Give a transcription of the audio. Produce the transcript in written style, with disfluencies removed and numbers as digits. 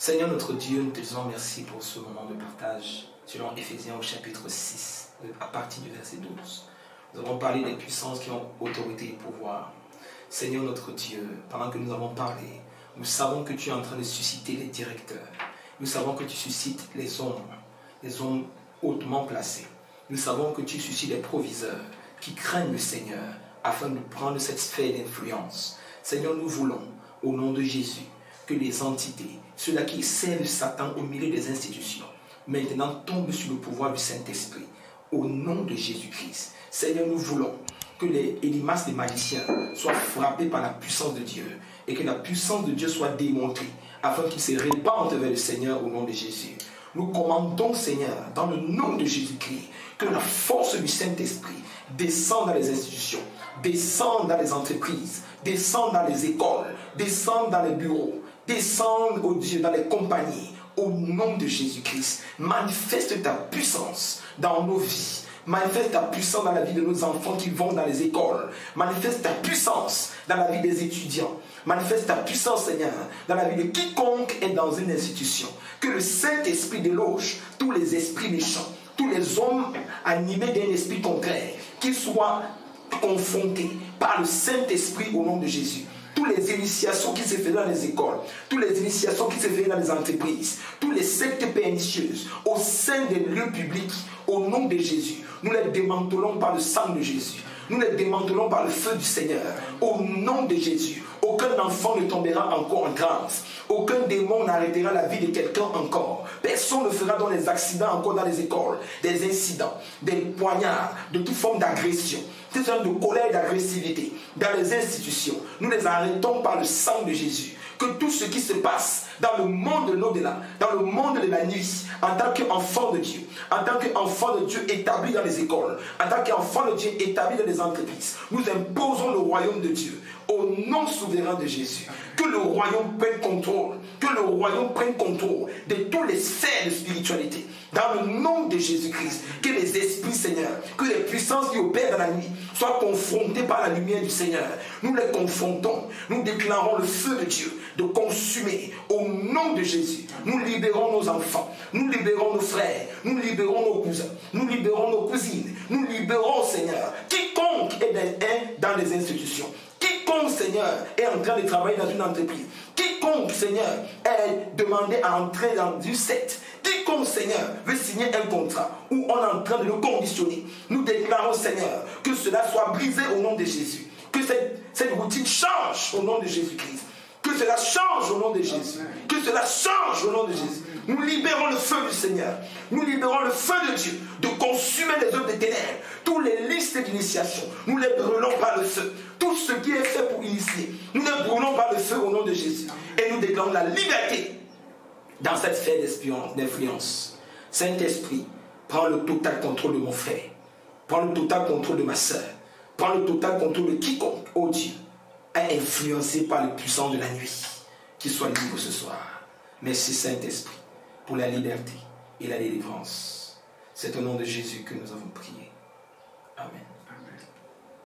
Seigneur notre Dieu, nous te disons merci pour ce moment de partage selon Éphésiens au chapitre 6, à partir du verset 12. Nous avons parlé des puissances qui ont autorité et pouvoir. Seigneur notre Dieu, pendant que nous avons parlé, nous savons que tu es en train de susciter les directeurs. Nous savons que tu suscites les hommes hautement placés. Nous savons que tu suscites les proviseurs qui craignent le Seigneur afin de prendre cette sphère d'influence. Seigneur, nous voulons, au nom de Jésus, que les entités, ceux-là qui servent Satan au milieu des institutions, maintenant tombent sous le pouvoir du Saint-Esprit, au nom de Jésus-Christ. Seigneur, nous voulons que les Élimas des magiciens soient frappés par la puissance de Dieu et que la puissance de Dieu soit démontrée afin qu'ils se répandent vers le Seigneur au nom de Jésus. Nous commandons, Seigneur, dans le nom de Jésus-Christ, que la force du Saint-Esprit descende dans les institutions, descende dans les entreprises, descende dans les écoles, descende dans les bureaux, descende, oh Dieu, dans les compagnies, au nom de Jésus-Christ. Manifeste ta puissance dans nos vies. Manifeste ta puissance dans la vie de nos enfants qui vont dans les écoles. Manifeste ta puissance dans la vie des étudiants. Manifeste ta puissance, Seigneur, dans la vie de quiconque est dans une institution. Que le Saint-Esprit déloge tous les esprits méchants, tous les hommes animés d'un esprit contraire, qu'ils soient confrontés par le Saint-Esprit au nom de Jésus. Toutes les initiations qui se faisaient dans les écoles, toutes les initiations qui se faisaient dans les entreprises, toutes les sectes pernicieuses au sein des lieux publics, au nom de Jésus, nous les démantelons par le sang de Jésus. Nous les démantelons par le feu du Seigneur. Au nom de Jésus, aucun enfant ne tombera encore en grâce. Aucun démon n'arrêtera la vie de quelqu'un encore. Personne ne fera dans les accidents encore dans les écoles, des incidents, des poignards, de toute forme d'agression, toute forme de colère et d'agressivité dans les institutions. Nous les arrêtons par le sang de Jésus. Que tout ce qui se passe dans le monde de l'au-delà, dans le monde de la nuit, en tant qu'enfant de Dieu, en tant qu'enfant de Dieu établi dans les écoles, en tant qu'enfant de Dieu établi dans les entreprises, nous imposons le royaume de Dieu au nom souverain de Jésus. Que le royaume prenne contrôle, que le royaume prenne contrôle de toutes les sphères de spiritualité. Dans le nom de Jésus-Christ, que les esprits, Seigneur, que les puissances qui opèrent dans la nuit soient confrontées par la lumière du Seigneur. Nous les confrontons, nous déclarons le feu de Dieu de consumer au nom de Jésus. Nous libérons nos enfants, nous libérons nos frères, nous libérons nos cousins, nous libérons nos cousines, nous libérons, Seigneur, quiconque est dans les institutions. Quiconque, Seigneur, est en train de travailler dans une entreprise. Quiconque, Seigneur, est demandé à entrer dans une secte. Quiconque, Seigneur, veut signer un contrat où on est en train de le conditionner. Nous déclarons, Seigneur, que cela soit brisé au nom de Jésus. Que cette routine change au nom de Jésus-Christ. Que cela change au nom de Jésus. Que cela change au nom de Jésus. Nous libérons le feu du Seigneur. Nous libérons le feu de Dieu de consumer les œuvres des ténèbres. Toutes les listes d'initiation, nous les brûlons par le feu. Tout ce qui est fait pour initier, nous les brûlons par le feu au nom de Jésus. Et nous déclarons la liberté dans cette sphère d'influence. Saint-Esprit, prends le total contrôle de mon frère. Prends le total contrôle de ma soeur. Prends le total contrôle de quiconque, oh Dieu, est influencé par les puissances de la nuit. Qu'il soit libre ce soir. Merci Saint-Esprit pour la liberté et la délivrance. C'est au nom de Jésus que nous avons prié. Amen.